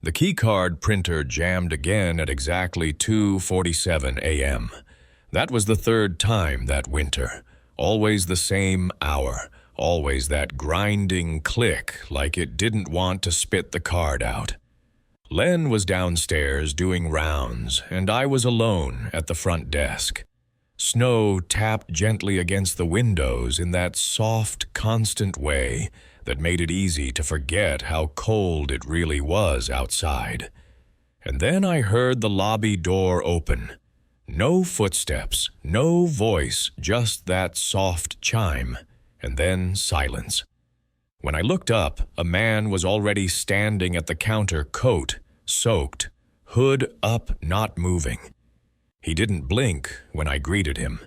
The keycard printer jammed again at exactly 2:47 a.m. That was the third time that winter. Always the same hour. Always that grinding click like it didn't want to spit the card out. Len was downstairs doing rounds, and I was alone at the front desk. Snow tapped gently against the windows in that soft, constant way that made it easy to forget how cold it really was outside. And then I heard the lobby door open. No footsteps, no voice, just that soft chime, and then silence. When I looked up, a man was already standing at the counter, coat soaked, hood up, not moving. He didn't blink when I greeted him.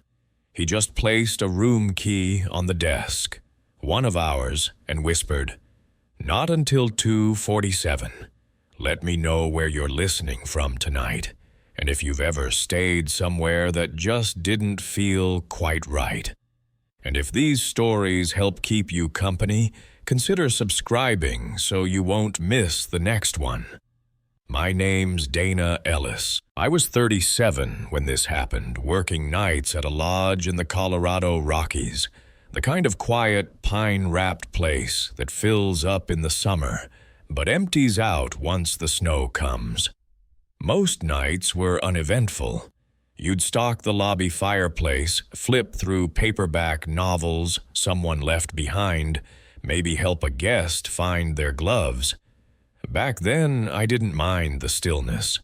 He just placed a room key on the desk, one of ours, and whispered, "Not until 2:47. Let me know where you're listening from tonight, and if you've ever stayed somewhere that just didn't feel quite right. And if these stories help keep you company, consider subscribing so you won't miss the next one." My name's Dana Ellis. I was 37 when this happened, working nights at a lodge in the Colorado Rockies, the kind of quiet, pine-wrapped place that fills up in the summer, but empties out once the snow comes. Most nights were uneventful. You'd stalk the lobby fireplace, flip through paperback novels someone left behind, maybe help a guest find their gloves. Back then, I didn't mind the stillness.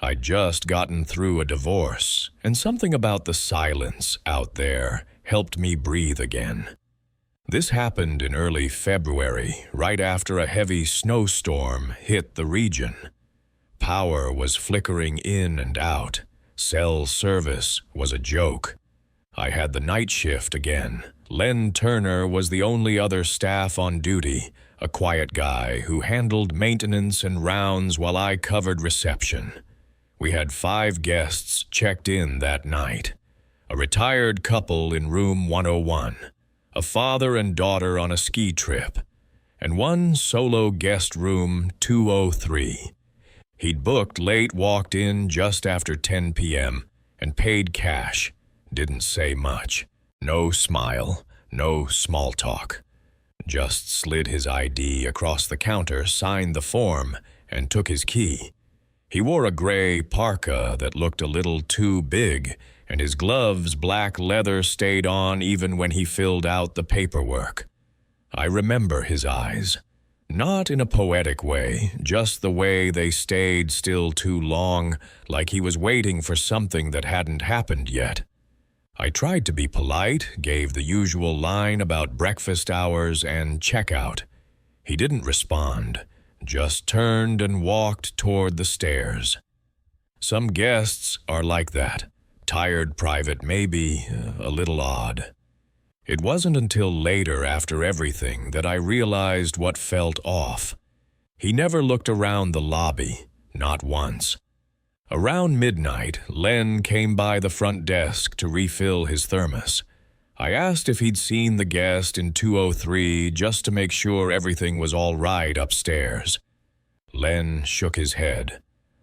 I'd just gotten through a divorce, and something about the silence out there helped me breathe again. This happened in early February, right after a heavy snowstorm hit the region. Power was flickering in and out. Cell service was a joke. I had the night shift again. Len Turner was the only other staff on duty, a quiet guy who handled maintenance and rounds while I covered reception. We had 5 guests checked in that night. A retired couple in room 101, a father and daughter on a ski trip, and one solo guest room 203. He'd booked late, walked in just after 10 p.m., and paid cash. Didn't say much. No smile, no small talk. Just slid his ID across the counter, signed the form, and took his key. He wore a gray parka that looked a little too big, and his gloves, black leather, stayed on even when he filled out the paperwork. I remember his eyes. Not in a poetic way, just the way they stayed still too long, like he was waiting for something that hadn't happened yet. I tried to be polite, gave the usual line about breakfast hours and checkout. He didn't respond, just turned and walked toward the stairs. Some guests are like that. Tired private, maybe a little odd. It wasn't until later after everything that I realized what felt off. He never looked around the lobby, not once. Around midnight, Len came by the front desk to refill his thermos. I asked if he'd seen the guest in 203 just to make sure everything was all right upstairs. Len shook his head.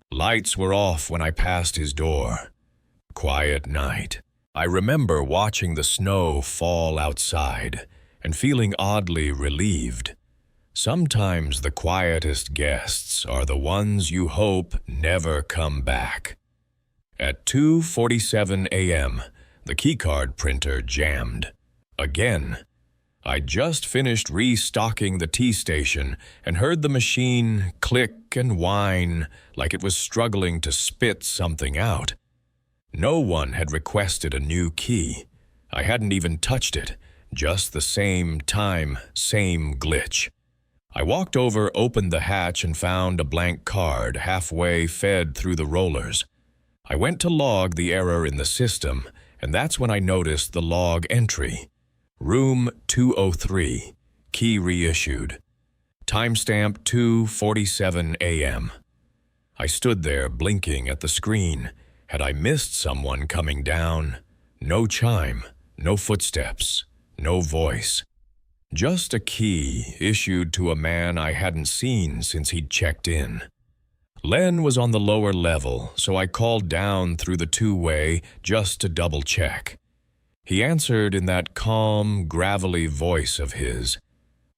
Lights were off when I passed his door. Quiet night. I remember watching the snow fall outside and feeling oddly relieved. Sometimes the quietest guests are the ones you hope never come back. At 2:47 a.m., the keycard printer jammed. Again. I'd just finished restocking the tea station and heard the machine click and whine like it was struggling to spit something out. No one had requested a new key. I hadn't even touched it, just the same time, same glitch. I walked over, opened the hatch, and found a blank card halfway fed through the rollers. I went to log the error in the system, and that's when I noticed the log entry. Room 203, key reissued. Timestamp 2:47 a.m. I stood there blinking at the screen. Had I missed someone coming down? No chime, no footsteps, no voice. Just a key issued to a man I hadn't seen since he'd checked in. Len was on the lower level, so I called down through the two-way just to double-check. He answered in that calm, gravelly voice of his.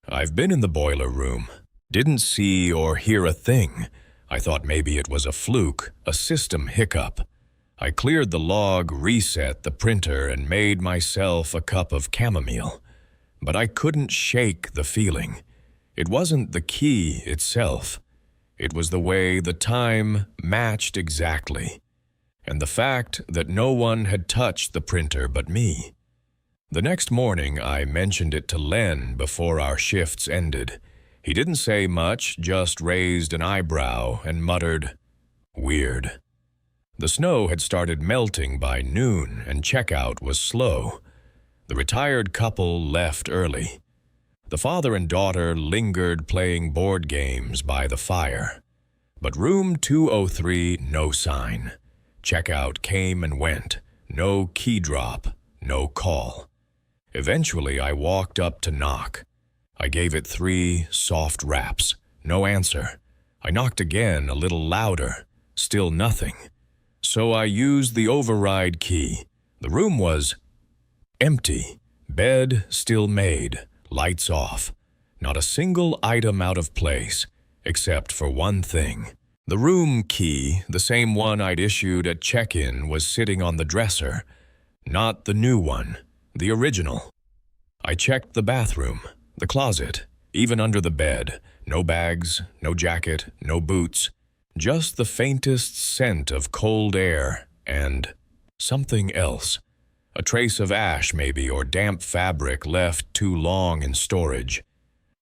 "I've been in the boiler room. Didn't see or hear a thing. I thought maybe it was a fluke, a system hiccup. I cleared the log, reset the printer, and made myself a cup of chamomile. But I couldn't shake the feeling. It wasn't the key itself. It was the way the time matched exactly, and the fact that no one had touched the printer but me. The next morning, I mentioned it to Len before our shifts ended. He didn't say much, just raised an eyebrow and muttered, "Weird." The snow had started melting by noon, and checkout was slow. The retired couple left early. The father and daughter lingered playing board games by the fire. But room 203, no sign. Checkout came and went. No key drop, no call. Eventually, I walked up to knock. I gave it 3 soft raps. No answer. I knocked again, a little louder. Still nothing. So I used the override key. The room was empty. Bed still made. Lights off. Not a single item out of place, except for one thing. The room key, the same one I'd issued at check-in, was sitting on the dresser. Not the new one, the original. I checked the bathroom, the closet, even under the bed. No bags, no jacket, no boots. Just the faintest scent of cold air and something else. A trace of ash, maybe, or damp fabric left too long in storage.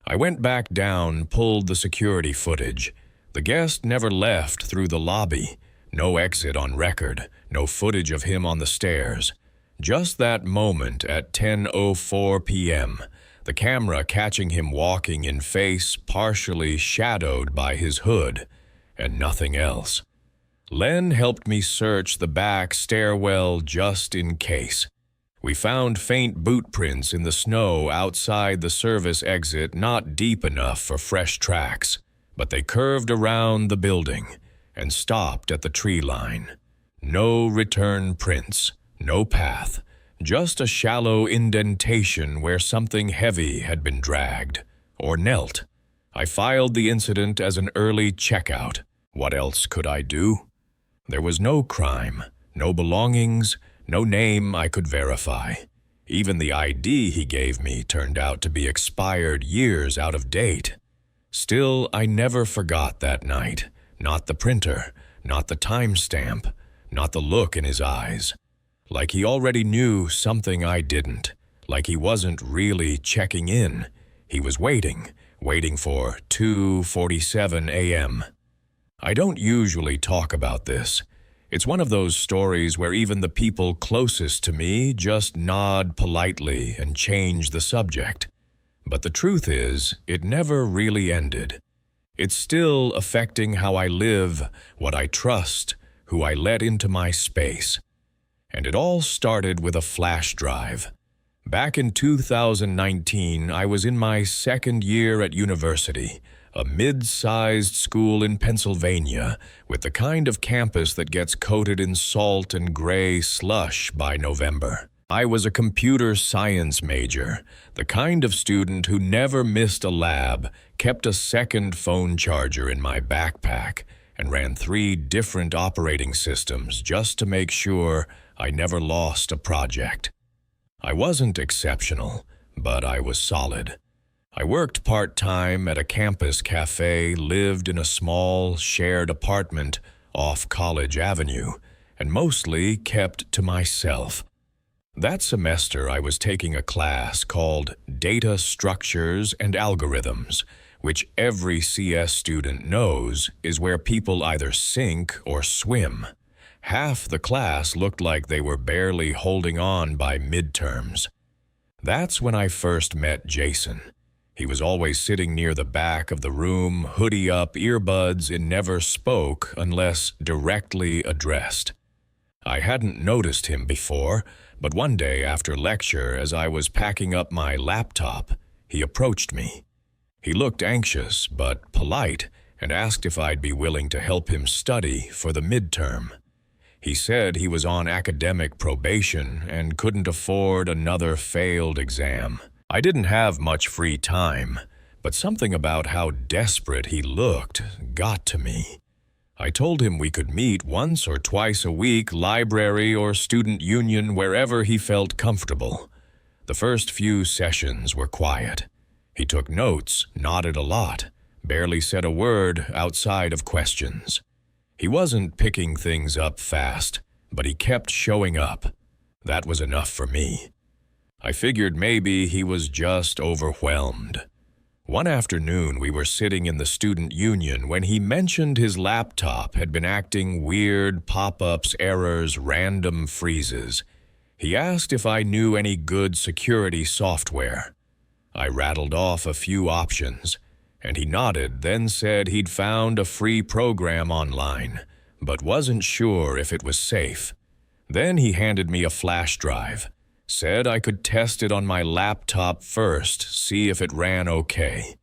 I went back down, pulled the security footage. The guest never left through the lobby. No exit on record, no footage of him on the stairs. Just that moment at 10:04 p.m., the camera catching him walking in face partially shadowed by his hood, and nothing else. Len helped me search the back stairwell just in case. We found faint boot prints in the snow outside the service exit, not deep enough for fresh tracks, but they curved around the building and stopped at the tree line. No return prints, no path, just a shallow indentation where something heavy had been dragged or knelt. I filed the incident as an early checkout. What else could I do? There was no crime, no belongings, no name I could verify. Even the ID he gave me turned out to be expired years out of date. Still, I never forgot that night. Not the printer, not the timestamp, not the look in his eyes. Like he already knew something I didn't. Like he wasn't really checking in. He was waiting for 2:47 a.m. I don't usually talk about this. It's one of those stories where even the people closest to me just nod politely and change the subject. But the truth is, it never really ended. It's still affecting how I live, what I trust, who I let into my space. And it all started with a flash drive. Back in 2019, I was in my second year at university, a mid-sized school in Pennsylvania, with the kind of campus that gets coated in salt and gray slush by November. I was a computer science major, the kind of student who never missed a lab, kept a second phone charger in my backpack, and ran 3 different operating systems just to make sure I never lost a project. I wasn't exceptional, but I was solid. I worked part-time at a campus cafe, lived in a small, shared apartment off College Avenue, and mostly kept to myself. That semester, I was taking a class called Data Structures and Algorithms, which every CS student knows is where people either sink or swim. Half the class looked like they were barely holding on by midterms. That's when I first met Jason. He was always sitting near the back of the room, hoodie up, earbuds, and never spoke unless directly addressed. I hadn't noticed him before, but one day after lecture, as I was packing up my laptop, he approached me. He looked anxious but polite, and asked if I'd be willing to help him study for the midterm. He said he was on academic probation and couldn't afford another failed exam. I didn't have much free time, but something about how desperate he looked got to me. I told him we could meet once or twice a week, library or student union, wherever he felt comfortable. The first few sessions were quiet. He took notes, nodded a lot, barely said a word outside of questions. He wasn't picking things up fast, but he kept showing up. That was enough for me. I figured maybe he was just overwhelmed. One afternoon, we were sitting in the student union when he mentioned his laptop had been acting weird, pop-ups, errors, random freezes. He asked if I knew any good security software. I rattled off a few options, and he nodded, then said he'd found a free program online, but wasn't sure if it was safe. Then he handed me a flash drive. Said I could test it on my laptop first, see if it ran okay.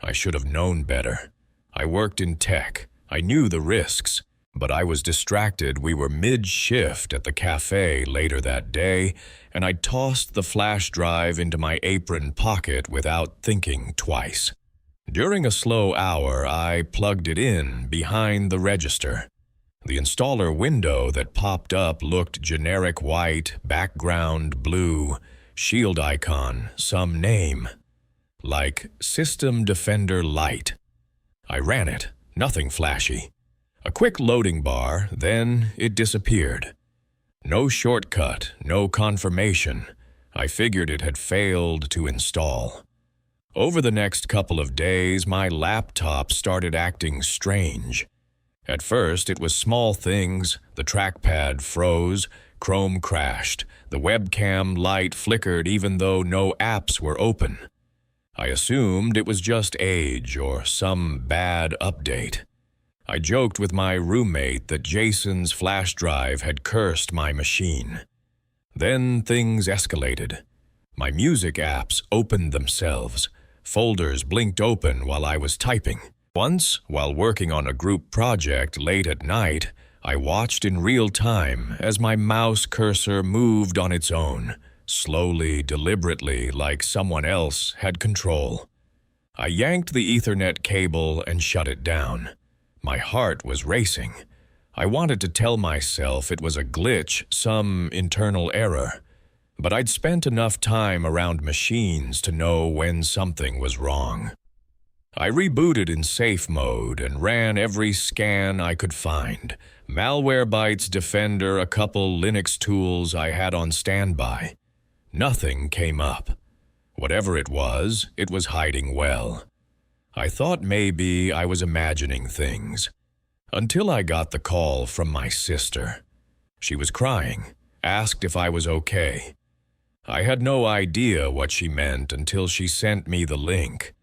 I should have known better. I worked in tech. I knew the risks, but I was distracted. We were mid-shift at the cafe later that day, and I tossed the flash drive into my apron pocket without thinking twice. During a slow hour, I plugged it in behind the register. The installer window that popped up looked generic white, background blue, shield icon, some name. Like System Defender Lite. I ran it, nothing flashy. A quick loading bar, then it disappeared. No shortcut, no confirmation. I figured it had failed to install. Over the next couple of days, my laptop started acting strange. At first, it was small things. The trackpad froze, Chrome crashed, the webcam light flickered even though no apps were open. I assumed it was just age or some bad update. I joked with my roommate that Jason's flash drive had cursed my machine. Then things escalated. My music apps opened themselves. Folders blinked open while I was typing. Once, while working on a group project late at night, I watched in real time as my mouse cursor moved on its own, slowly, deliberately, like someone else had control. I yanked the Ethernet cable and shut it down. My heart was racing. I wanted to tell myself it was a glitch, some internal error. But I'd spent enough time around machines to know when something was wrong. I rebooted in safe mode and ran every scan I could find. Malwarebytes, Defender, a couple Linux tools I had on standby. Nothing came up. Whatever it was hiding well. I thought maybe I was imagining things. Until I got the call from my sister. She was crying, asked if I was okay. I had no idea what she meant until she sent me the link.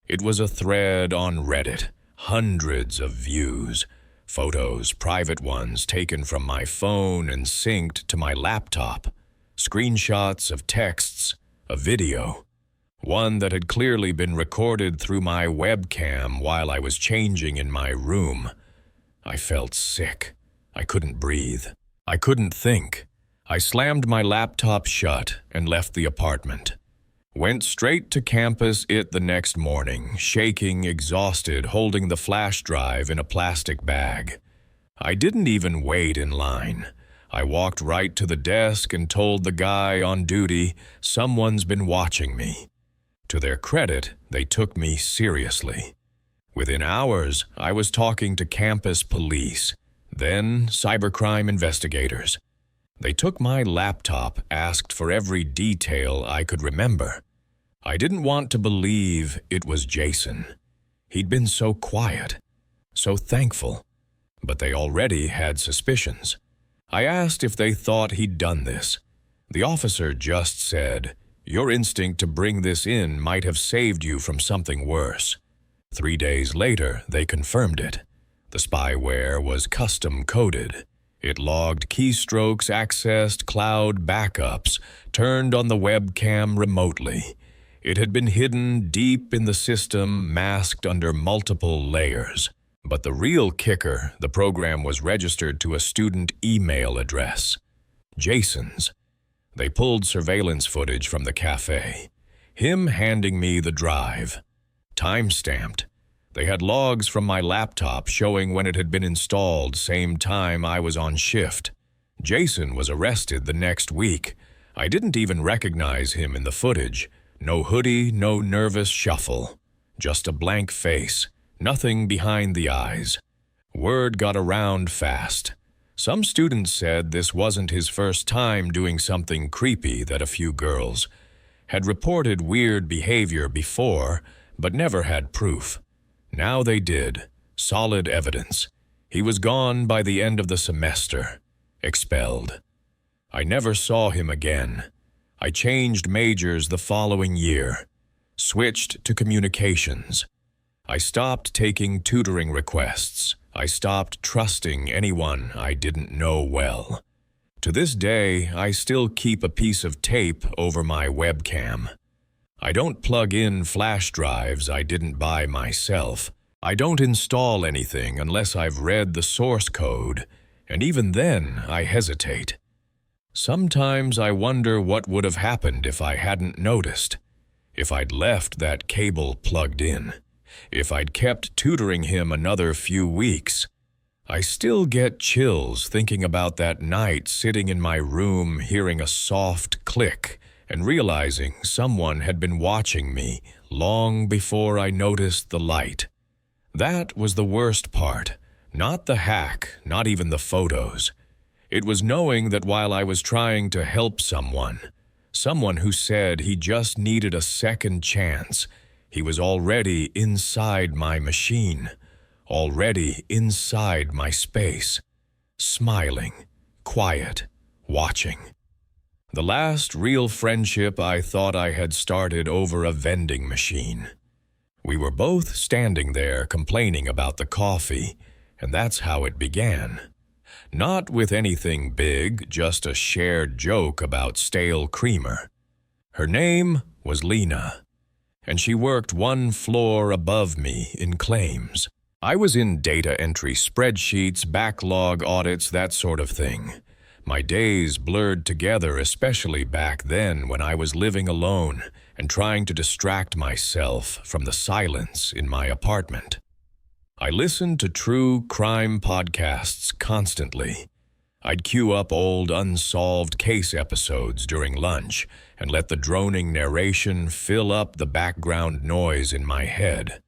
It was a thread on Reddit, hundreds of views, photos, private ones taken from my phone and synced to my laptop, screenshots of texts, a video, one that had clearly been recorded through my webcam while I was changing in my room. I felt sick. I couldn't breathe. I couldn't think. I slammed my laptop shut and left the apartment. Went straight to campus the next morning, shaking, exhausted, holding the flash drive in a plastic bag. I didn't even wait in line. I walked right to the desk and told the guy on duty, someone's been watching me. To their credit, they took me seriously. Within hours, I was talking to campus police, then cybercrime investigators. They took my laptop, asked for every detail I could remember. I didn't want to believe it was Jason. He'd been so quiet, so thankful, but they already had suspicions. I asked if they thought he'd done this. The officer just said, "Your instinct to bring this in might have saved you from something worse." 3 days later, they confirmed it. The spyware was custom-coded. It logged keystrokes, accessed cloud backups, turned on the webcam remotely. It had been hidden deep in the system, masked under multiple layers. But the real kicker, the program was registered to a student email address. Jason's. They pulled surveillance footage from the cafe. Him handing me the drive. Time-stamped. They had logs from my laptop showing when it had been installed, same time I was on shift. Jason was arrested the next week. I didn't even recognize him in the footage. No hoodie, no nervous shuffle. Just a blank face. Nothing behind the eyes. Word got around fast. Some students said this wasn't his first time doing something creepy, that a few girls had reported weird behavior before, but never had proof. Now they did. Solid evidence. He was gone by the end of the semester. Expelled. I never saw him again. I changed majors the following year. Switched to communications. I stopped taking tutoring requests. I stopped trusting anyone I didn't know well. To this day, I still keep a piece of tape over my webcam. I don't plug in flash drives I didn't buy myself. I don't install anything unless I've read the source code, and even then I hesitate. Sometimes I wonder what would have happened if I hadn't noticed, if I'd left that cable plugged in. If I'd kept tutoring him another few weeks. I still get chills thinking about that night sitting in my room hearing a soft click and realizing someone had been watching me long before I noticed the light. That was the worst part, not the hack, not even the photos. It was knowing that while I was trying to help someone who said he just needed a second chance, he was already inside my machine, already inside my space, smiling, quiet, watching. The last real friendship I thought I had started over a vending machine. We were both standing there complaining about the coffee, and that's how it began. Not with anything big, just a shared joke about stale creamer. Her name was Lena, and she worked one floor above me in claims. I was in data entry spreadsheets, backlog audits, that sort of thing. My days blurred together, especially back then when I was living alone and trying to distract myself from the silence in my apartment. I listened to true crime podcasts constantly. I'd queue up old unsolved case episodes during lunch and let the droning narration fill up the background noise in my head.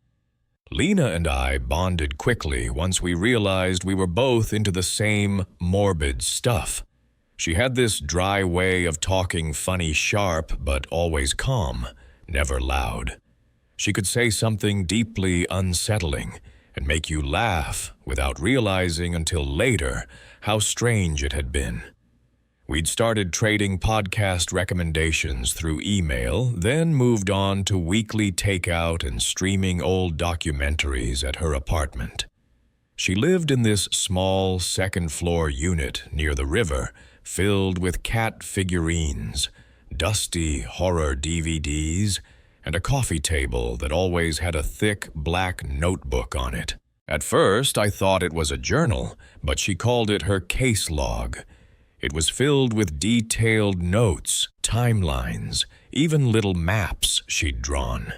Lena and I bonded quickly once we realized we were both into the same morbid stuff. She had this dry way of talking, funny, sharp, but always calm, never loud. She could say something deeply unsettling and make you laugh without realizing until later how strange it had been. We'd started trading podcast recommendations through email, then moved on to weekly takeout and streaming old documentaries at her apartment. She lived in this small second-floor unit near the river, filled with cat figurines, dusty horror DVDs, and a coffee table that always had a thick black notebook on it. At first, I thought it was a journal, but she called it her case log. It was filled with detailed notes, timelines, even little maps she'd drawn.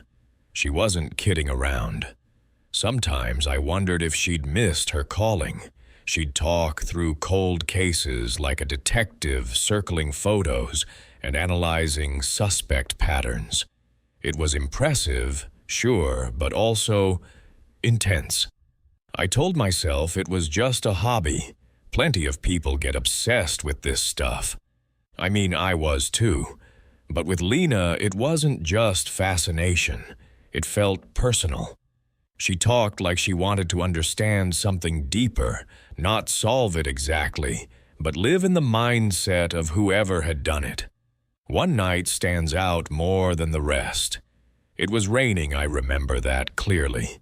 She wasn't kidding around. Sometimes I wondered if she'd missed her calling. She'd talk through cold cases like a detective, circling photos and analyzing suspect patterns. It was impressive, sure, but also intense. I told myself it was just a hobby. Plenty of people get obsessed with this stuff. I mean, I was too. But with Lena, it wasn't just fascination. It felt personal. She talked like she wanted to understand something deeper, not solve it exactly, but live in the mindset of whoever had done it. One night stands out more than the rest. It was raining, I remember that clearly.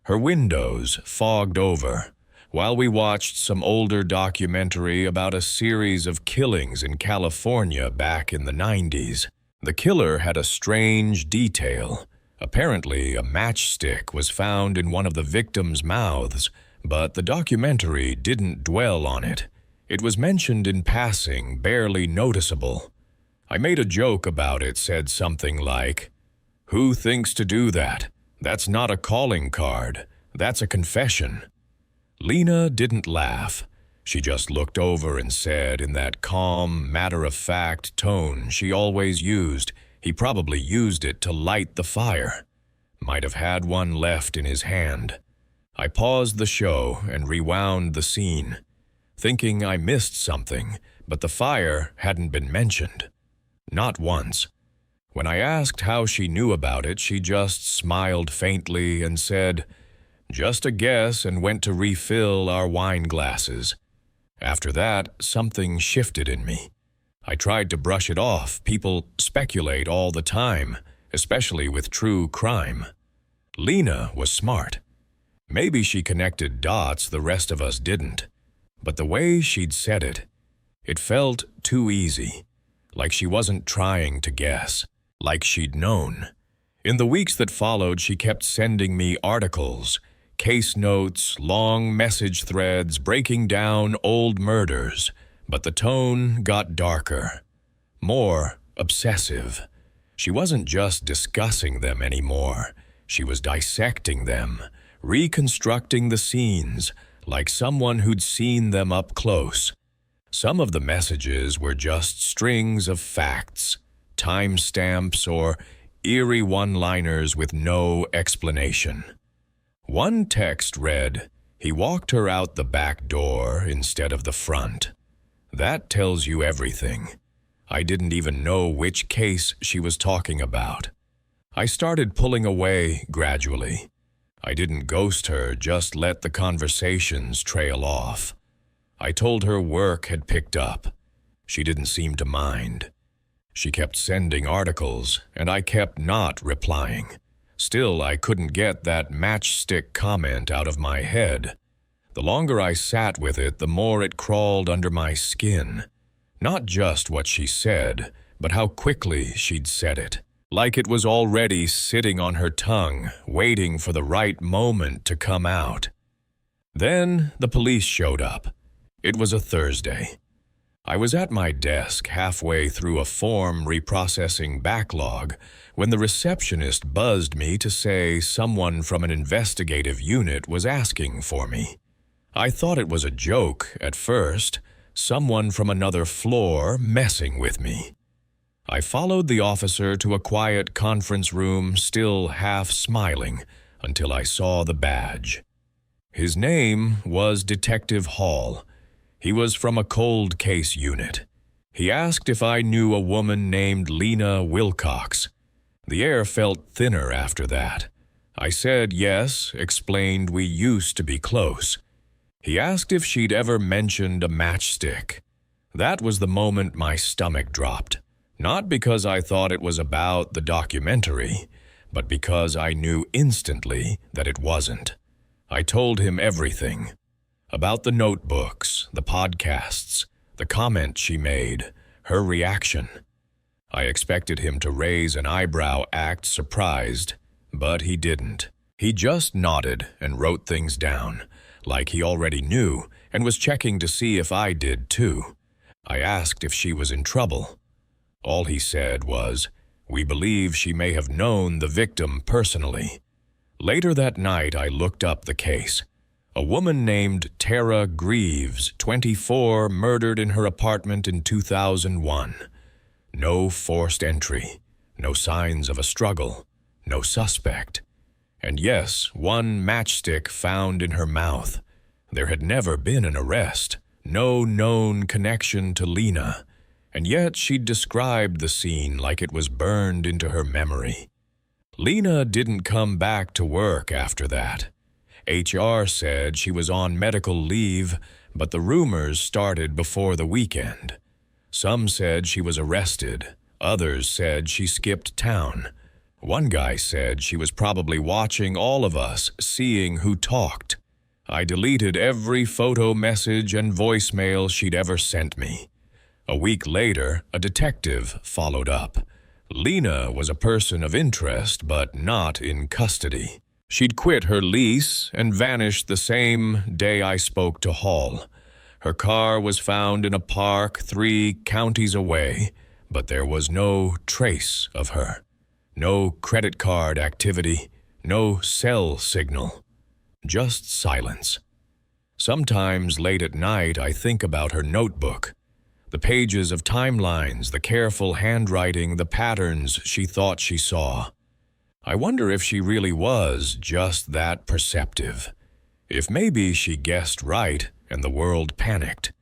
Her windows fogged over, while we watched some older documentary about a series of killings in California back in the 90s. The killer had a strange detail. Apparently, a matchstick was found in one of the victims' mouths, but the documentary didn't dwell on it. It was mentioned in passing, barely noticeable. I made a joke about it, said something like, "Who thinks to do that? That's not a calling card. That's a confession." Lena didn't laugh. She just looked over and said in that calm, matter-of-fact tone she always used, he probably used it to light the fire. Might have had one left in his hand. I paused the show and rewound the scene, thinking I missed something, but the fire hadn't been mentioned. Not once. When I asked how she knew about it, she just smiled faintly and said, "Just a guess," and went to refill our wine glasses. After that, something shifted in me. I tried to brush it off. People speculate all the time, especially with true crime. Lena was smart. Maybe she connected dots the rest of us didn't. But the way she'd said it, it felt too easy. Like she wasn't trying to guess. Like she'd known. In the weeks that followed, she kept sending me articles, case notes, long message threads breaking down old murders, but the tone got darker, more obsessive. She wasn't just discussing them anymore. She was dissecting them, reconstructing the scenes, like someone who'd seen them up close. Some of the messages were just strings of facts, timestamps, or eerie one-liners with no explanation. One text read, "He walked her out the back door instead of the front." That tells you everything. I didn't even know which case she was talking about. I started pulling away gradually. I didn't ghost her, just let the conversations trail off. I told her work had picked up. She didn't seem to mind. She kept sending articles, and I kept not replying. Still, I couldn't get that matchstick comment out of my head. The longer I sat with it, the more it crawled under my skin. Not just what she said, but how quickly she'd said it. Like it was already sitting on her tongue, waiting for the right moment to come out. Then the police showed up. It was a Thursday. I was at my desk halfway through a form reprocessing backlog when the receptionist buzzed me to say someone from an investigative unit was asking for me. I thought it was a joke at first, someone from another floor messing with me. I followed the officer to a quiet conference room, still half smiling, until I saw the badge. His name was Detective Hall. He was from a cold case unit. He asked if I knew a woman named Lena Wilcox. The air felt thinner after that. I said yes, explained we used to be close. He asked if she'd ever mentioned a matchstick. That was the moment my stomach dropped. Not because I thought it was about the documentary, but because I knew instantly that it wasn't. I told him everything. About the notebooks, the podcasts, the comment she made, her reaction. I expected him to raise an eyebrow, act surprised, but he didn't. He just nodded and wrote things down, like he already knew and was checking to see if I did too. I asked if she was in trouble. All he said was, "We believe she may have known the victim personally." Later that night, I looked up the case. A woman named Tara Greaves, 24, murdered in her apartment in 2001. No forced entry, no signs of a struggle, no suspect. And yes, one matchstick found in her mouth. There had never been an arrest, no known connection to Lena, and yet she'd described the scene like it was burned into her memory. Lena didn't come back to work after that. HR said she was on medical leave, but the rumors started before the weekend. Some said she was arrested. Others said she skipped town. One guy said she was probably watching all of us, seeing who talked. I deleted every photo, message, and voicemail she'd ever sent me. A week later, a detective followed up. Lena was a person of interest, but not in custody. She'd quit her lease and vanished the same day I spoke to Hall. Her car was found in a park 3 counties away, but there was no trace of her. No credit card activity, no cell signal. Just silence. Sometimes late at night I think about her notebook. The pages of timelines, the careful handwriting, the patterns she thought she saw. I wonder if she really was just that perceptive. If maybe she guessed right and the world panicked.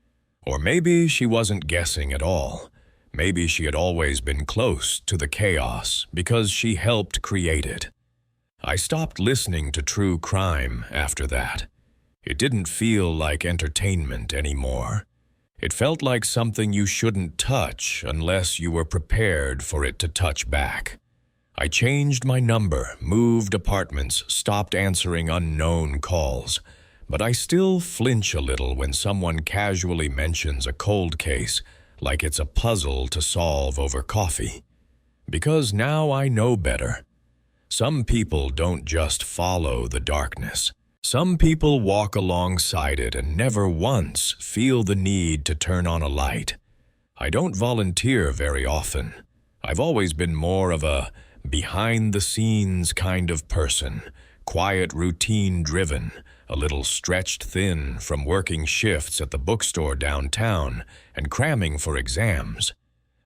Or maybe she wasn't guessing at all. Maybe she had always been close to the chaos because she helped create it. I stopped listening to true crime after that. It didn't feel like entertainment anymore. It felt like something you shouldn't touch unless you were prepared for it to touch back. I changed my number, moved apartments, stopped answering unknown calls. But I still flinch a little when someone casually mentions a cold case, like it's a puzzle to solve over coffee. Because now I know better. Some people don't just follow the darkness. Some people walk alongside it and never once feel the need to turn on a light. I don't volunteer very often. I've always been more of a behind-the-scenes kind of person, quiet, routine-driven, a little stretched thin from working shifts at the bookstore downtown and cramming for exams.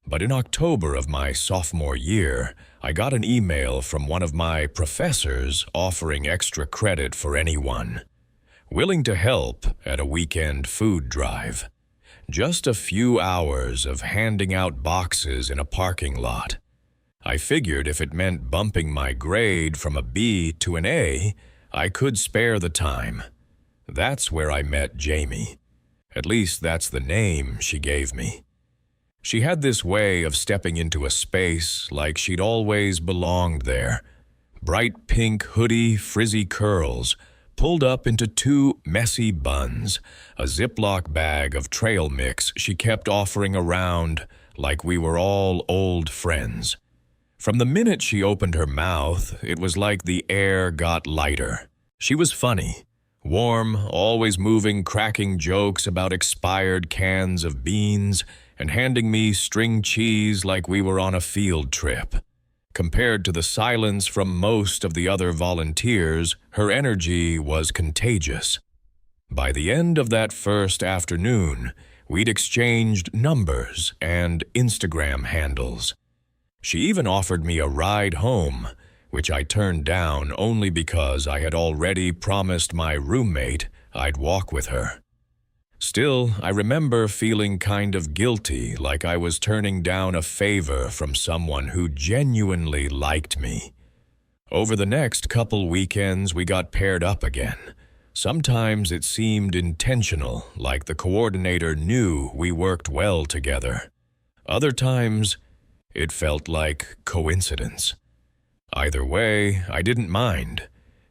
But in October of my sophomore year, I got an email from one of my professors offering extra credit for anyone. Willing to help at a weekend food drive. Just a few hours of handing out boxes in a parking lot. I figured if it meant bumping my grade from a B to an A, I could spare the time. That's where I met Jamie. At least that's the name she gave me. She had this way of stepping into a space like she'd always belonged there. Bright pink hoodie, frizzy curls, pulled up into 2 messy buns, a Ziploc bag of trail mix she kept offering around like we were all old friends. From the minute she opened her mouth, it was like the air got lighter. She was funny, warm, always moving, cracking jokes about expired cans of beans, and handing me string cheese like we were on a field trip. Compared to the silence from most of the other volunteers, her energy was contagious. By the end of that first afternoon, we'd exchanged numbers and Instagram handles. She even offered me a ride home, which I turned down only because I had already promised my roommate I'd walk with her. Still, I remember feeling kind of guilty, like I was turning down a favor from someone who genuinely liked me. Over the next couple weekends, we got paired up again. Sometimes it seemed intentional, like the coordinator knew we worked well together. Other times, it felt like coincidence. Either way, I didn't mind.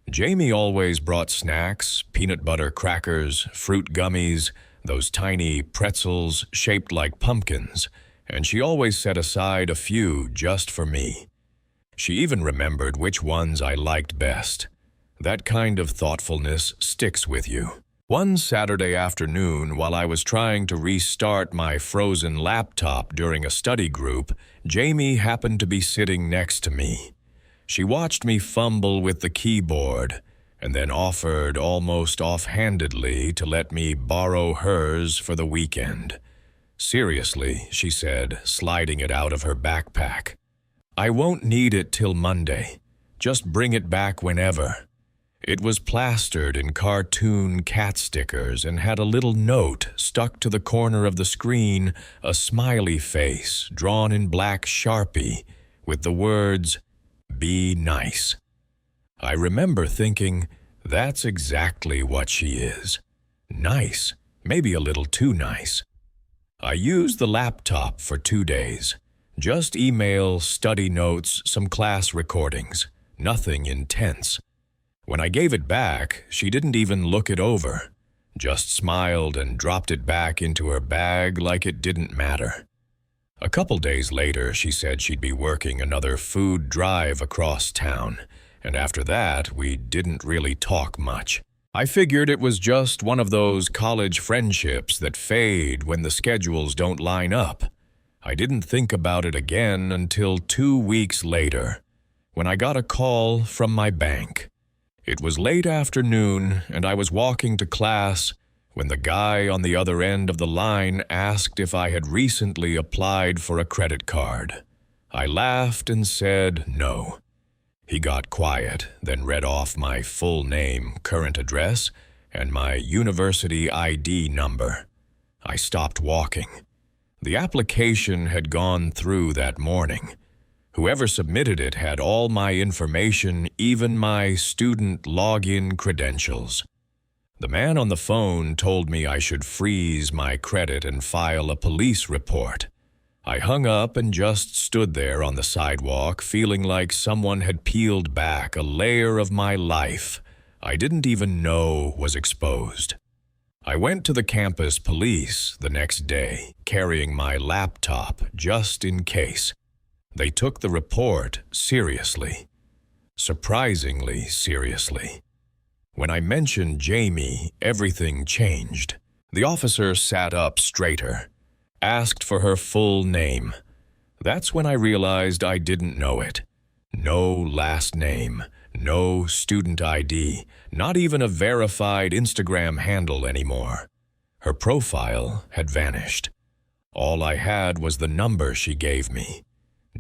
Jamie always brought snacks, peanut butter crackers, fruit gummies, those tiny pretzels shaped like pumpkins, and she always set aside a few just for me. She even remembered which ones I liked best. That kind of thoughtfulness sticks with you. One Saturday afternoon, while I was trying to restart my frozen laptop during a study group, Jamie happened to be sitting next to me. She watched me fumble with the keyboard and then offered almost offhandedly to let me borrow hers for the weekend. Seriously, she said, sliding it out of her backpack. I won't need it till Monday. Just bring it back whenever. It was plastered in cartoon cat stickers and had a little note stuck to the corner of the screen, a smiley face drawn in black Sharpie with the words, "Be nice." I remember thinking, that's exactly what she is. Nice, maybe a little too nice. I used the laptop for 2 days. Just email, study notes, some class recordings. Nothing intense. When I gave it back, she didn't even look it over. Just smiled and dropped it back into her bag like it didn't matter. A couple days later, she said she'd be working another food drive across town, and after that, we didn't really talk much. I figured it was just one of those college friendships that fade when the schedules don't line up. I didn't think about it again until 2 weeks later, when I got a call from my bank. It was late afternoon, and I was walking to class when the guy on the other end of the line asked if I had recently applied for a credit card. I laughed and said no. He got quiet, then read off my full name, current address, and my university ID number. I stopped walking. The application had gone through that morning. Whoever submitted it had all my information, even my student login credentials. The man on the phone told me I should freeze my credit and file a police report. I hung up and just stood there on the sidewalk, feeling like someone had peeled back a layer of my life I didn't even know was exposed. I went to the campus police the next day, carrying my laptop just in case. They took the report seriously. Surprisingly seriously. When I mentioned Jamie, everything changed. The officer sat up straighter, asked for her full name. That's when I realized I didn't know it. No last name, no student ID, not even a verified Instagram handle anymore. Her profile had vanished. All I had was the number she gave me.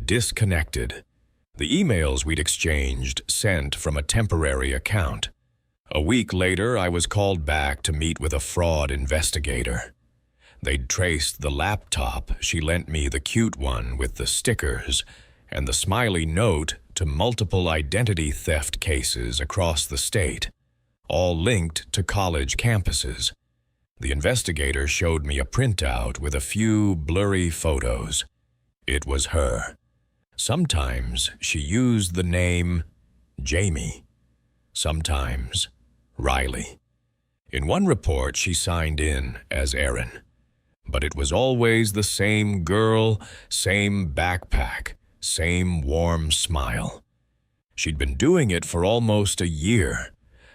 Disconnected. The emails we'd exchanged sent from a temporary account. A week later, I was called back to meet with a fraud investigator. They'd traced the laptop she lent me, the cute one with the stickers, and the smiley note to multiple identity theft cases across the state, all linked to college campuses. The investigator showed me a printout with a few blurry photos. It was her. Sometimes she used the name Jamie. Sometimes Riley. In one report, she signed in as Erin. But it was always the same girl, same backpack, same warm smile. She'd been doing it for almost a year,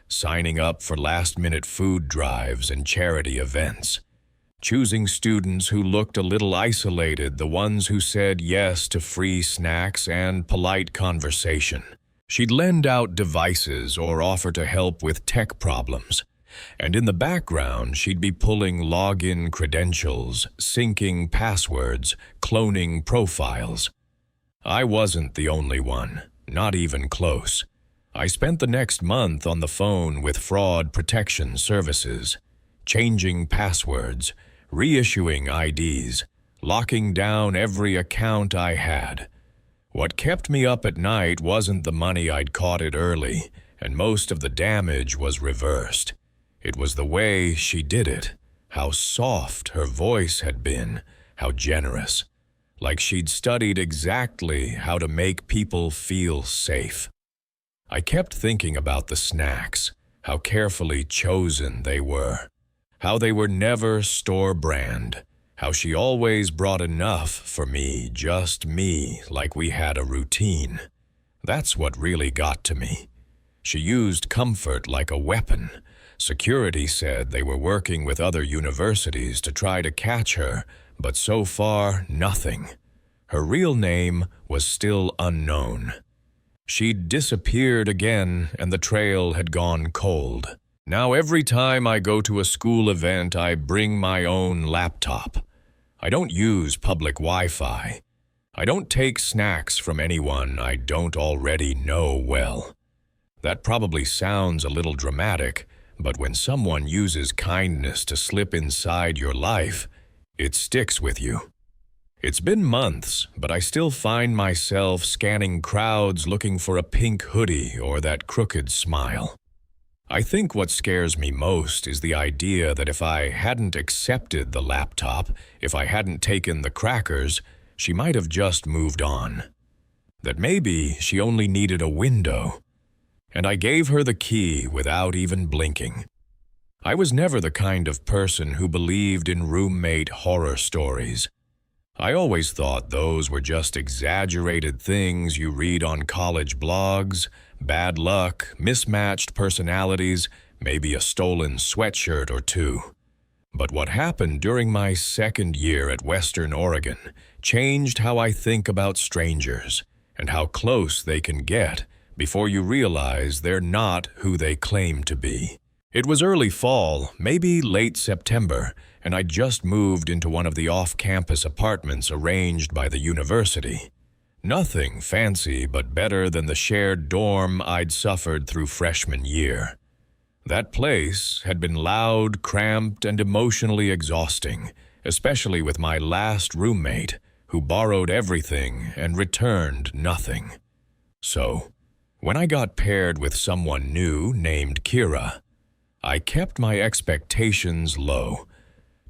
signing up for last-minute food drives and charity events, choosing students who looked a little isolated, the ones who said yes to free snacks and polite conversation. She'd lend out devices or offer to help with tech problems. And in the background, she'd be pulling login credentials, syncing passwords, cloning profiles. I wasn't the only one, not even close. I spent the next month on the phone with fraud protection services, changing passwords, reissuing IDs, locking down every account I had. What kept me up at night wasn't the money I'd caught it early, and most of the damage was reversed. It was the way she did it, how soft her voice had been, how generous, like she'd studied exactly how to make people feel safe. I kept thinking about the snacks, how carefully chosen they were, how they were never store brand, how she always brought enough for me, just me, like we had a routine. That's what really got to me. She used comfort like a weapon. Security said they were working with other universities to try to catch her, but so far, nothing. Her real name was still unknown. She'd disappeared again, and the trail had gone cold. Now every time I go to a school event, I bring my own laptop. I don't use public Wi-Fi. I don't take snacks from anyone I don't already know well. That probably sounds a little dramatic, but when someone uses kindness to slip inside your life, it sticks with you. It's been months, but I still find myself scanning crowds looking for a pink hoodie or that crooked smile. I think what scares me most is the idea that if I hadn't accepted the laptop, if I hadn't taken the crackers, she might have just moved on. That maybe she only needed a window. And I gave her the key without even blinking. I was never the kind of person who believed in roommate horror stories. I always thought those were just exaggerated things you read on college blogs, bad luck, mismatched personalities, maybe a stolen sweatshirt or two. But what happened during my second year at Western Oregon changed how I think about strangers and how close they can get before you realize they're not who they claim to be. It was early fall, maybe late September, and I'd just moved into one of the off-campus apartments arranged by the university. Nothing fancy, but better than the shared dorm I'd suffered through freshman year. That place had been loud, cramped, and emotionally exhausting, especially with my last roommate, who borrowed everything and returned nothing. So, when I got paired with someone new named Kira, I kept my expectations low.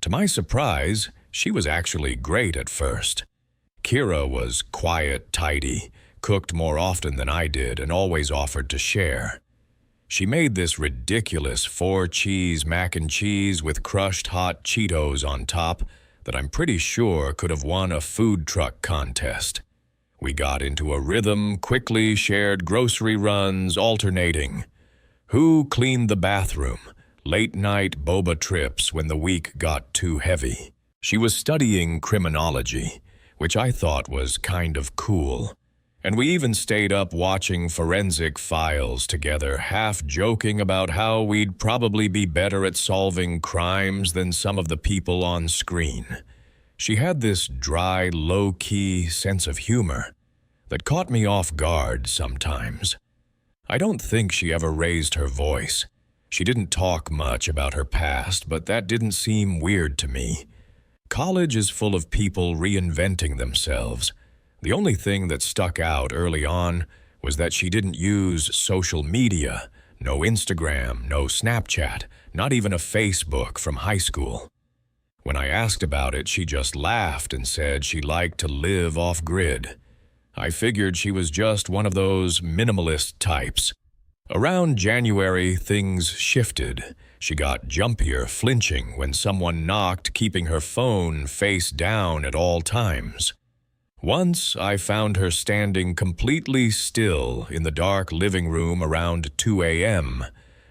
To my surprise, she was actually great at first. Kira was quiet, tidy, cooked more often than I did, and always offered to share. She made this ridiculous 4-cheese mac and cheese with crushed hot Cheetos on top that I'm pretty sure could have won a food truck contest. We got into a rhythm, quickly shared grocery runs, alternating. Who cleaned the bathroom? Late-night boba trips when the week got too heavy. She was studying criminology, which I thought was kind of cool. And we even stayed up watching forensic files together, half joking about how we'd probably be better at solving crimes than some of the people on screen. She had this dry, low-key sense of humor that caught me off guard sometimes. I don't think she ever raised her voice. She didn't talk much about her past, but that didn't seem weird to me. College is full of people reinventing themselves. The only thing that stuck out early on was that she didn't use social media, no Instagram, no Snapchat, not even a Facebook from high school. When I asked about it, she just laughed and said she liked to live off-grid. I figured she was just one of those minimalist types. Around January, things shifted. She got jumpier, flinching when someone knocked, keeping her phone face down at all times. Once, I found her standing completely still in the dark living room around 2 a.m.,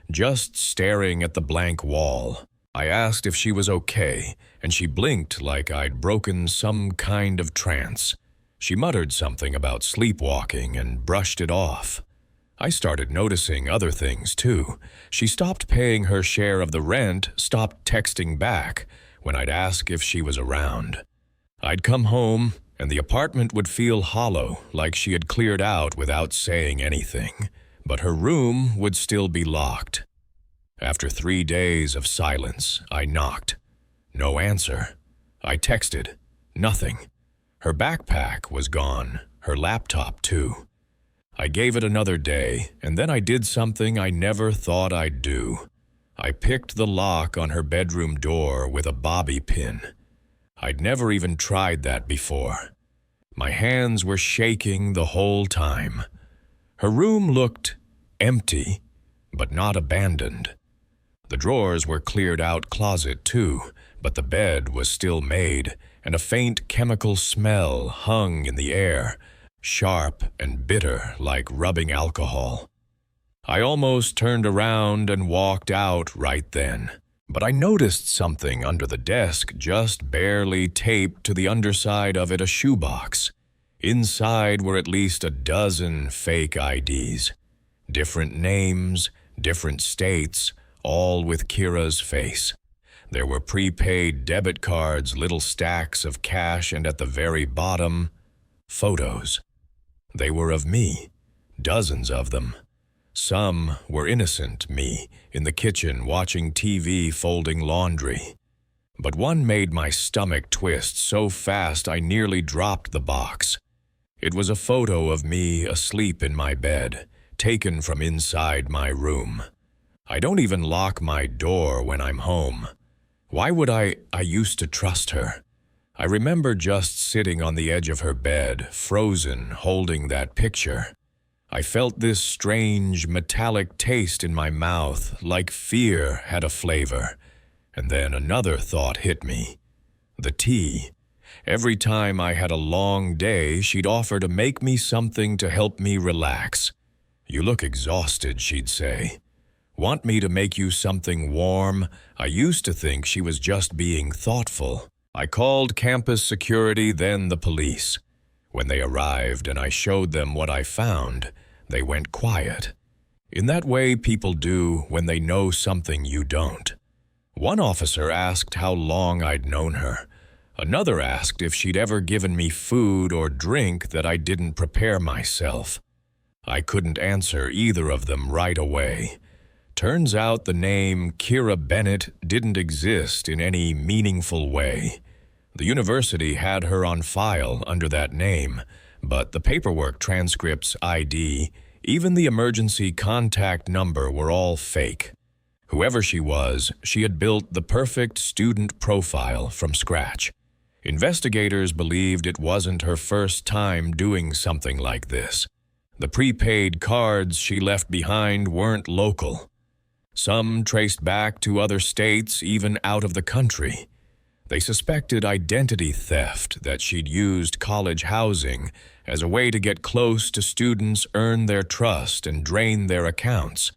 just staring at the blank wall. I asked if she was okay, and she blinked like I'd broken some kind of trance. She muttered something about sleepwalking and brushed it off. I started noticing other things, too. She stopped paying her share of the rent, stopped texting back when I'd ask if she was around. I'd come home, and the apartment would feel hollow, like she had cleared out without saying anything, but her room would still be locked. After 3 days of silence, I knocked. No answer. I texted. Nothing. Her backpack was gone, her laptop too. I gave it another day, and then I did something I never thought I'd do. I picked the lock on her bedroom door with a bobby pin. I'd never even tried that before. My hands were shaking the whole time. Her room looked empty, but not abandoned. The drawers were cleared out closet too, but the bed was still made, and a faint chemical smell hung in the air, sharp and bitter like rubbing alcohol. I almost turned around and walked out right then. But I noticed something under the desk, just barely taped to the underside of it, a shoebox. Inside were at least a dozen fake IDs. Different names, different states, all with Kira's face. There were prepaid debit cards, little stacks of cash, and at the very bottom, photos. They were of me, dozens of them. Some were innocent me, in the kitchen watching TV folding laundry. But one made my stomach twist so fast I nearly dropped the box. It was a photo of me asleep in my bed, taken from inside my room. I don't even lock my door when I'm home. Why would I used to trust her. I remember just sitting on the edge of her bed, frozen, holding that picture. I felt this strange, metallic taste in my mouth, like fear had a flavor. And then another thought hit me. The tea. Every time I had a long day, she'd offer to make me something to help me relax. "You look exhausted," she'd say. "Want me to make you something warm?" I used to think she was just being thoughtful. I called campus security, then the police. When they arrived and I showed them what I found, they went quiet. In that way people do when they know something you don't. One officer asked how long I'd known her. Another asked if she'd ever given me food or drink that I didn't prepare myself. I couldn't answer either of them right away. Turns out the name Kira Bennett didn't exist in any meaningful way. The university had her on file under that name, but the paperwork, transcripts, ID, even the emergency contact number were all fake. Whoever she was, she had built the perfect student profile from scratch. Investigators believed it wasn't her first time doing something like this. The prepaid cards she left behind weren't local. Some traced back to other states, even out of the country. They suspected identity theft, that she'd used college housing as a way to get close to students, earn their trust, and drain their accounts.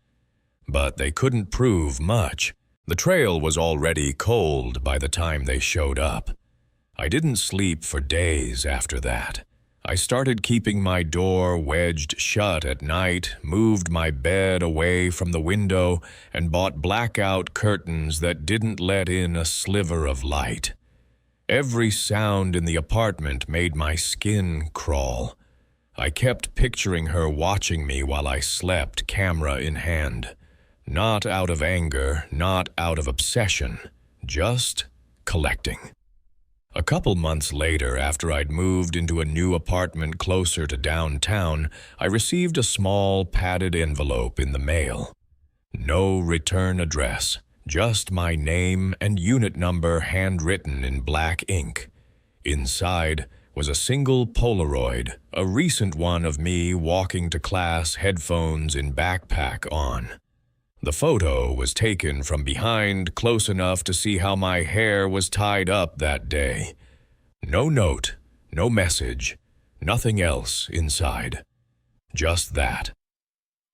But they couldn't prove much. The trail was already cold by the time they showed up. I didn't sleep for days after that. I started keeping my door wedged shut at night, moved my bed away from the window, and bought blackout curtains that didn't let in a sliver of light. Every sound in the apartment made my skin crawl. I kept picturing her watching me while I slept, camera in hand. Not out of anger, not out of obsession, just collecting. A couple months later, after I'd moved into a new apartment closer to downtown, I received a small padded envelope in the mail. No return address, just my name and unit number handwritten in black ink. Inside was a single Polaroid, a recent one of me walking to class, headphones in backpack on. The photo was taken from behind, close enough to see how my hair was tied up that day. No note, no message, nothing else inside. Just that.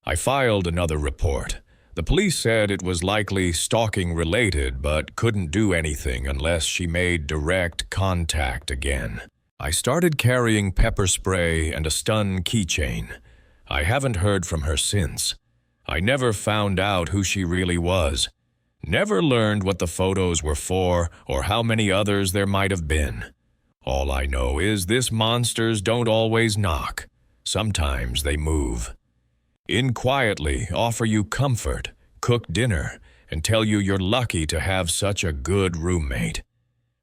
I filed another report. The police said it was likely stalking related, but couldn't do anything unless she made direct contact again. I started carrying pepper spray and a stun keychain. I haven't heard from her since. I never found out who she really was. Never learned what the photos were for or how many others there might have been. All I know is this monsters don't always knock. Sometimes they move. In quietly, offer you comfort, cook dinner, and tell you you're lucky to have such a good roommate.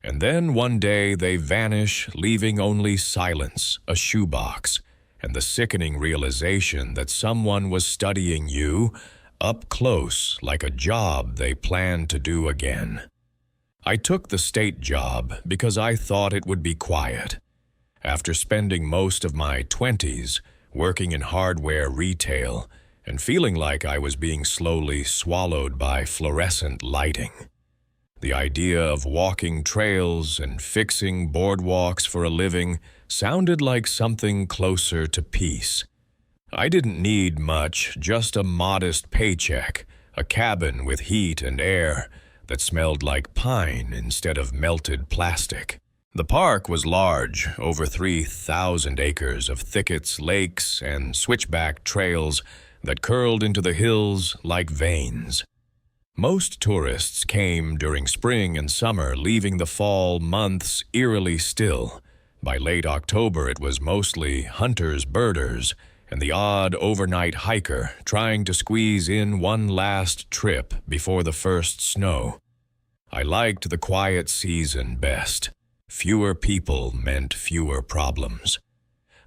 And then one day they vanish, leaving only silence, a shoebox, and the sickening realization that someone was studying you up close like a job they planned to do again. I took the state job because I thought it would be quiet. After spending most of my 20s working in hardware retail and feeling like I was being slowly swallowed by fluorescent lighting. The idea of walking trails and fixing boardwalks for a living sounded like something closer to peace. I didn't need much, just a modest paycheck, a cabin with heat and air that smelled like pine instead of melted plastic. The park was large, over 3,000 acres of thickets, lakes, and switchback trails that curled into the hills like veins. Most tourists came during spring and summer, leaving the fall months eerily still. By late October, it was mostly hunters, birders, and the odd overnight hiker trying to squeeze in one last trip before the first snow. I liked the quiet season best. Fewer people meant fewer problems.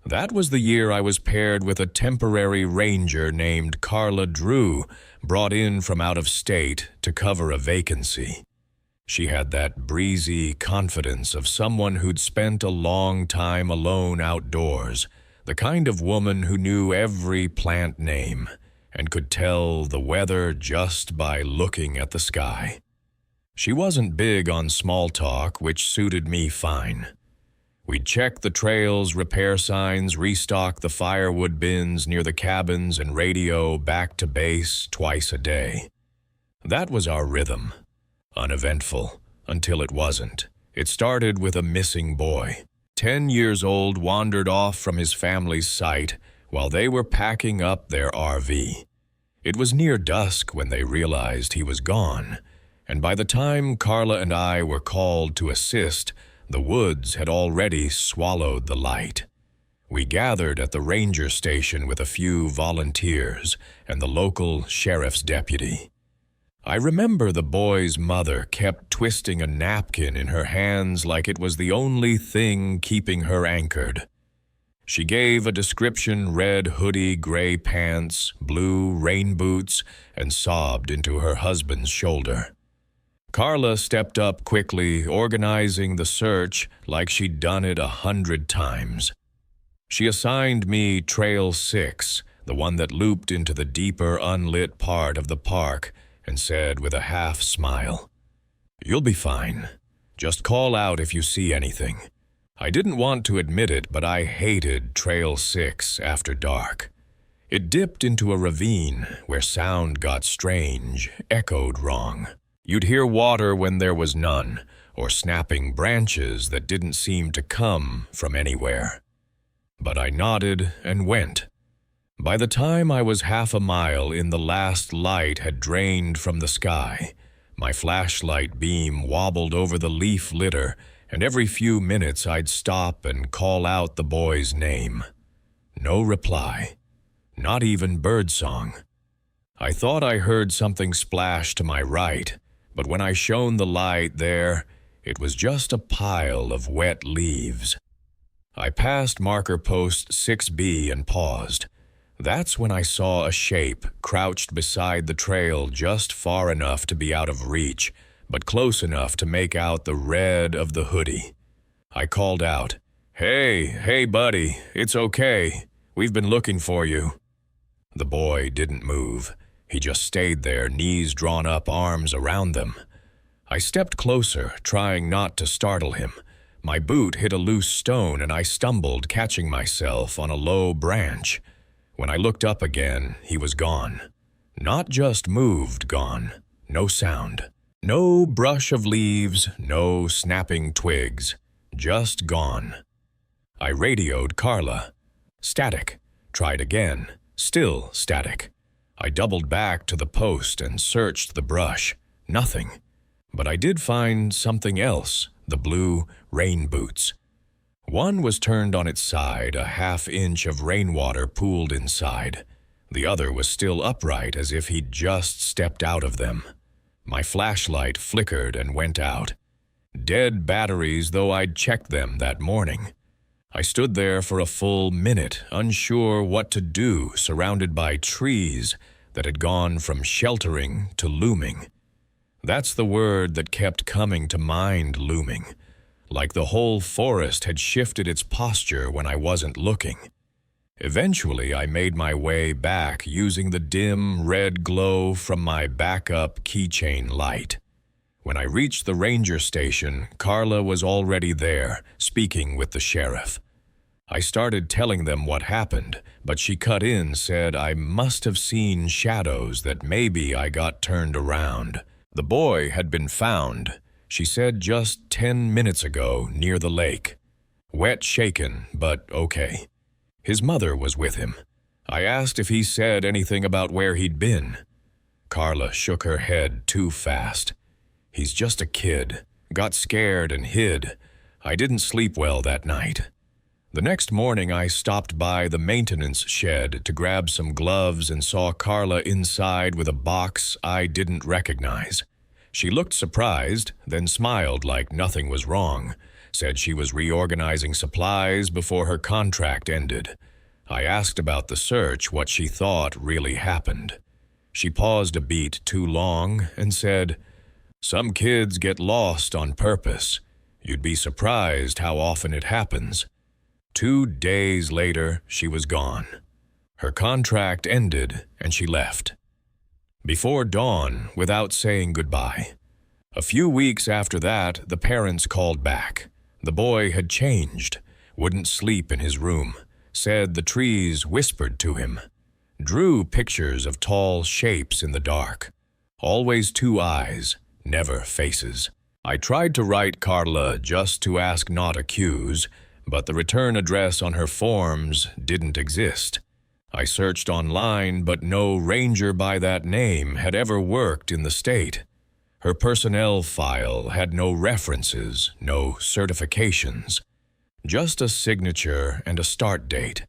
That was the year I was paired with a temporary ranger named Carla Drew, brought in from out of state to cover a vacancy. She had that breezy confidence of someone who'd spent a long time alone outdoors, the kind of woman who knew every plant name and could tell the weather just by looking at the sky. She wasn't big on small talk, which suited me fine. We'd check the trails, repair signs, restock the firewood bins near the cabins, and radio back to base twice a day. That was our rhythm. Uneventful, until it wasn't. It started with a missing boy. 10 years old, wandered off from his family's sight while they were packing up their RV. It was near dusk when they realized he was gone, and by the time Carla and I were called to assist, the woods had already swallowed the light. We gathered at the ranger station with a few volunteers and the local sheriff's deputy. I remember the boy's mother kept twisting a napkin in her hands like it was the only thing keeping her anchored. She gave a description: red hoodie, gray pants, blue rain boots, and sobbed into her husband's shoulder. Carla stepped up quickly, organizing the search like she'd done it 100 times. She assigned me Trail 6, the one that looped into the deeper, unlit part of the park, and said with a half smile, "You'll be fine. Just call out if you see anything." I didn't want to admit it, but I hated Trail 6 after dark. It dipped into a ravine where sound got strange, echoed wrong. You'd hear water when there was none, or snapping branches that didn't seem to come from anywhere. But I nodded and went. By the time I was half a mile in, the last light had drained from the sky. My flashlight beam wobbled over the leaf litter, and every few minutes I'd stop and call out the boy's name. No reply, not even birdsong. I thought I heard something splash to my right, but when I shone the light there, it was just a pile of wet leaves. I passed marker post 6B and paused. That's when I saw a shape crouched beside the trail, just far enough to be out of reach, but close enough to make out the red of the hoodie. I called out, Hey, buddy, it's okay. We've been looking for you." The boy didn't move. He just stayed there, knees drawn up, arms around them. I stepped closer, trying not to startle him. My boot hit a loose stone and I stumbled, catching myself on a low branch. When I looked up again, he was gone. Not just moved, gone. No sound. No brush of leaves, no snapping twigs. Just gone. I radioed Carla. Static. Tried again. Still static. I doubled back to the post and searched the brush. Nothing. But I did find something else, the blue rain boots. One was turned on its side, a half-inch of rainwater pooled inside. The other was still upright, as if he'd just stepped out of them. My flashlight flickered and went out. Dead batteries, though I'd checked them that morning. I stood there for a full minute, unsure what to do, surrounded by trees that had gone from sheltering to looming. That's the word that kept coming to mind, looming. Like the whole forest had shifted its posture when I wasn't looking. Eventually, I made my way back using the dim red glow from my backup keychain light. When I reached the ranger station, Carla was already there, speaking with the sheriff. I started telling them what happened, but she cut in, said I must have seen shadows, that maybe I got turned around. The boy had been found, she said, just 10 minutes ago near the lake. Wet, shaken, but okay. His mother was with him. I asked if he said anything about where he'd been. Carla shook her head too fast. He's just a kid. Got scared and hid. I didn't sleep well that night. The next morning I stopped by the maintenance shed to grab some gloves and saw Carla inside with a box I didn't recognize. She looked surprised, then smiled like nothing was wrong. Said she was reorganizing supplies before her contract ended. I asked about the search, what she thought really happened. She paused a beat too long and said, "Some kids get lost on purpose. You'd be surprised how often it happens." 2 days later, she was gone. Her contract ended and she left. Before dawn, without saying goodbye. A few weeks after that, the parents called back. The boy had changed, wouldn't sleep in his room, said the trees whispered to him, drew pictures of tall shapes in the dark. Always two eyes, never faces. I tried to write Carla just to ask not accuse, but the return address on her forms didn't exist. I searched online, but no ranger by that name had ever worked in the state. Her personnel file had no references, no certifications. Just a signature and a start date.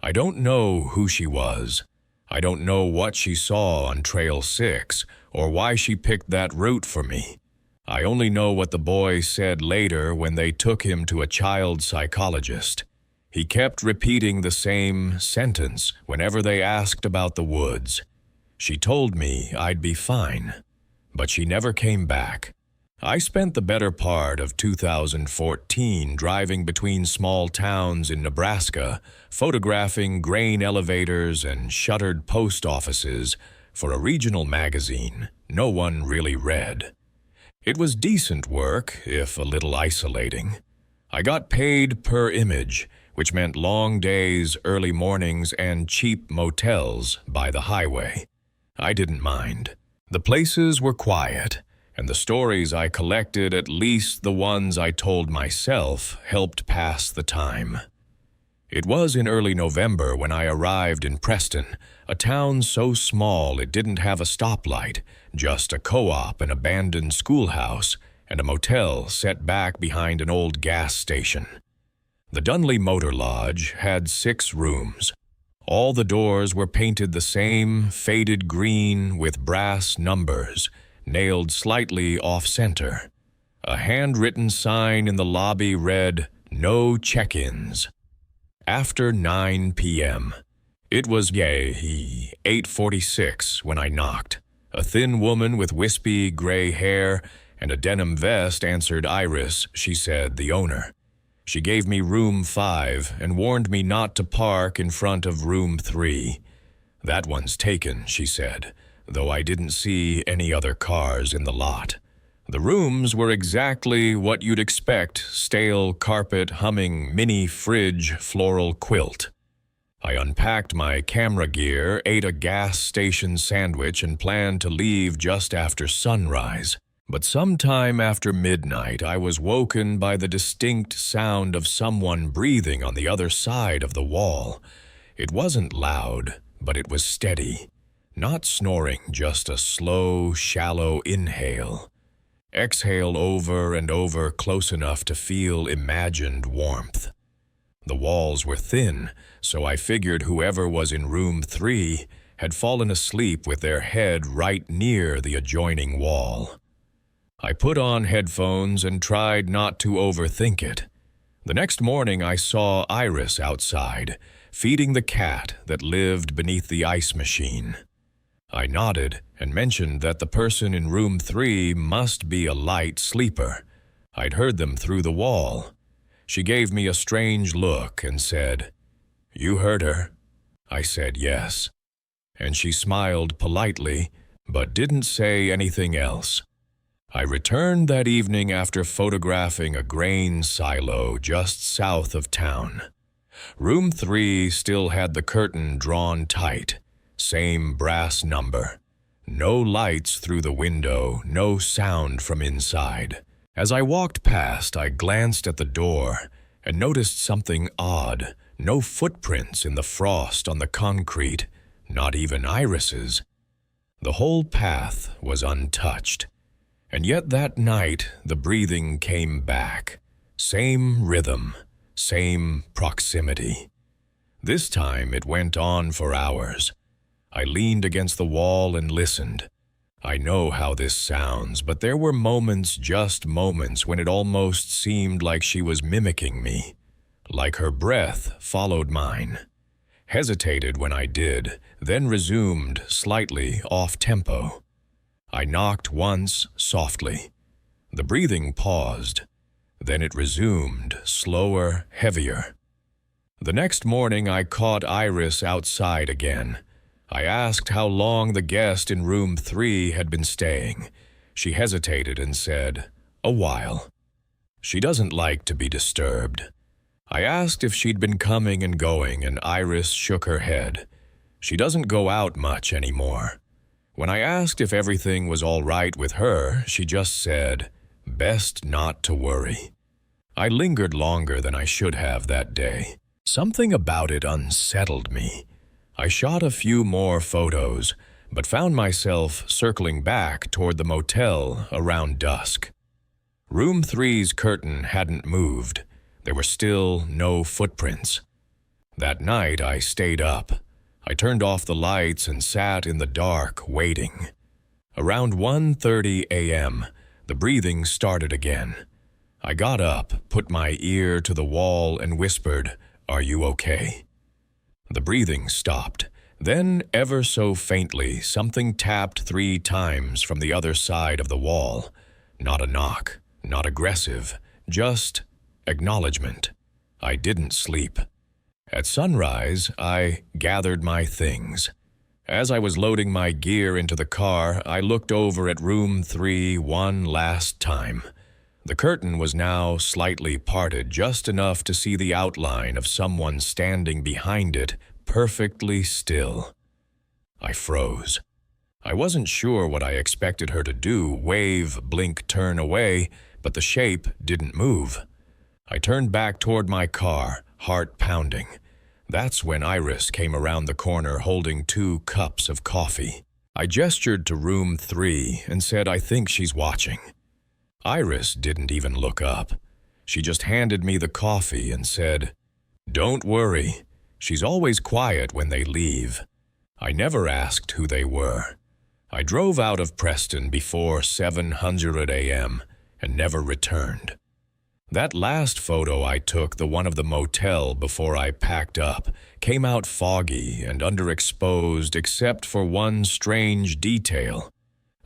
I don't know who she was. I don't know what she saw on Trail 6 or why she picked that route for me. I only know what the boy said later when they took him to a child psychologist. He kept repeating the same sentence whenever they asked about the woods. She told me I'd be fine, but she never came back. I spent the better part of 2014 driving between small towns in Nebraska, photographing grain elevators and shuttered post offices for a regional magazine no one really read. It was decent work, if a little isolating. I got paid per image, which meant long days, early mornings, and cheap motels by the highway. I didn't mind. The places were quiet, and the stories I collected, at least the ones I told myself, helped pass the time. It was in early November when I arrived in Preston, a town so small it didn't have a stoplight, just a co-op, an abandoned schoolhouse, and a motel set back behind an old gas station. The Dunley Motor Lodge had 6 rooms. All the doors were painted the same faded green with brass numbers, nailed slightly off-center. A handwritten sign in the lobby read, "No check-ins." After 9 p.m. It was 8:46 when I knocked. A thin woman with wispy gray hair and a denim vest answered Iris, she said, the owner. She gave me room 5 and warned me not to park in front of room 3. "That one's taken," she said, though I didn't see any other cars in the lot. The rooms were exactly what you'd expect, stale carpet, humming mini fridge, floral quilt. I unpacked my camera gear, ate a gas station sandwich, and planned to leave just after sunrise. But sometime after midnight, I was woken by the distinct sound of someone breathing on the other side of the wall. It wasn't loud, but it was steady. Not snoring, just a slow, shallow inhale. Exhale over and over, close enough to feel imagined warmth. The walls were thin, so I figured whoever was in room 3 had fallen asleep with their head right near the adjoining wall. I put on headphones and tried not to overthink it. The next morning I saw Iris outside, feeding the cat that lived beneath the ice machine. I nodded and mentioned that the person in room 3 must be a light sleeper. I'd heard them through the wall. She gave me a strange look and said, "You heard her?" I said yes. And she smiled politely, but didn't say anything else. I returned that evening after photographing a grain silo just south of town. Room 3 still had the curtain drawn tight, same brass number. No lights through the window, no sound from inside. As I walked past, I glanced at the door and noticed something odd. No footprints in the frost on the concrete, not even Iris's. The whole path was untouched. And yet that night, the breathing came back. Same rhythm, same proximity. This time it went on for hours. I leaned against the wall and listened. I know how this sounds, but there were moments, just moments, when it almost seemed like she was mimicking me. Like her breath followed mine. Hesitated when I did, then resumed slightly off-tempo. I knocked once, softly. The breathing paused. Then it resumed, slower, heavier. The next morning I caught Iris outside again. I asked how long the guest in room 3 had been staying. She hesitated and said, "A while." She doesn't like to be disturbed. I asked if she'd been coming and going, and Iris shook her head. She doesn't go out much anymore. When I asked if everything was all right with her, she just said, "Best not to worry." I lingered longer than I should have that day. Something about it unsettled me. I shot a few more photos, but found myself circling back toward the motel around dusk. Room 3's curtain hadn't moved. There were still no footprints. That night I stayed up. I turned off the lights and sat in the dark, waiting. Around 1:30 a.m., the breathing started again. I got up, put my ear to the wall, and whispered, "Are you okay?" The breathing stopped. Then, ever so faintly, something tapped 3 times from the other side of the wall. Not a knock, not aggressive, just acknowledgement. I didn't sleep. At sunrise, I gathered my things. As I was loading my gear into the car, I looked over at room 3 one last time. The curtain was now slightly parted, just enough to see the outline of someone standing behind it, perfectly still. I froze. I wasn't sure what I expected her to do, wave, blink, turn away, but the shape didn't move. I turned back toward my car, heart pounding. That's when Iris came around the corner holding 2 cups of coffee. I gestured to room 3 and said, "I think she's watching." Iris didn't even look up. She just handed me the coffee and said, "Don't worry. She's always quiet when they leave." I never asked who they were. I drove out of Preston before 700 a.m. and never returned. That last photo I took, the one of the motel before I packed up, came out foggy and underexposed except for one strange detail.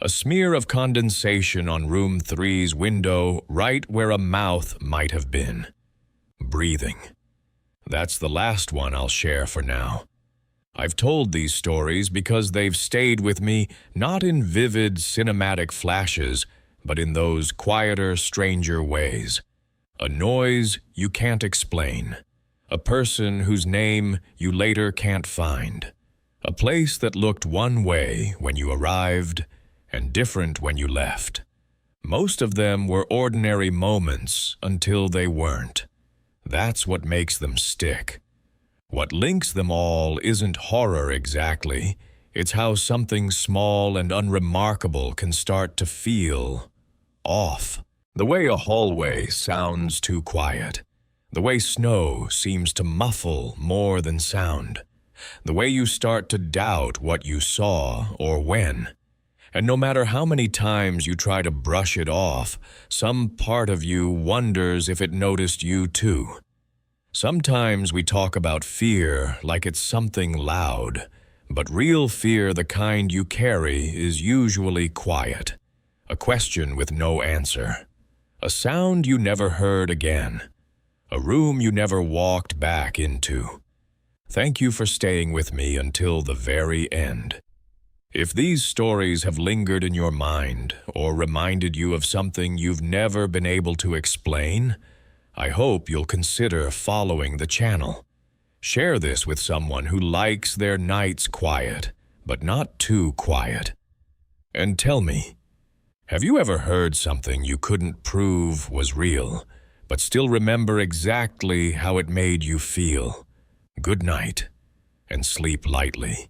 A smear of condensation on room 3's window right where a mouth might have been. Breathing. That's the last one I'll share for now. I've told these stories because they've stayed with me not in vivid cinematic flashes, but in those quieter, stranger ways. A noise you can't explain. A person whose name you later can't find. A place that looked one way when you arrived and different when you left. Most of them were ordinary moments until they weren't. That's what makes them stick. What links them all isn't horror exactly. It's how something small and unremarkable can start to feel off. The way a hallway sounds too quiet. The way snow seems to muffle more than sound. The way you start to doubt what you saw or when. And no matter how many times you try to brush it off, some part of you wonders if it noticed you too. Sometimes we talk about fear like it's something loud, but real fear, the kind you carry, is usually quiet. A question with no answer. A sound you never heard again. A room you never walked back into. Thank you for staying with me until the very end. If these stories have lingered in your mind or reminded you of something you've never been able to explain, I hope you'll consider following the channel. Share this with someone who likes their nights quiet, but not too quiet. And tell me, have you ever heard something you couldn't prove was real, but still remember exactly how it made you feel? Good night, and sleep lightly.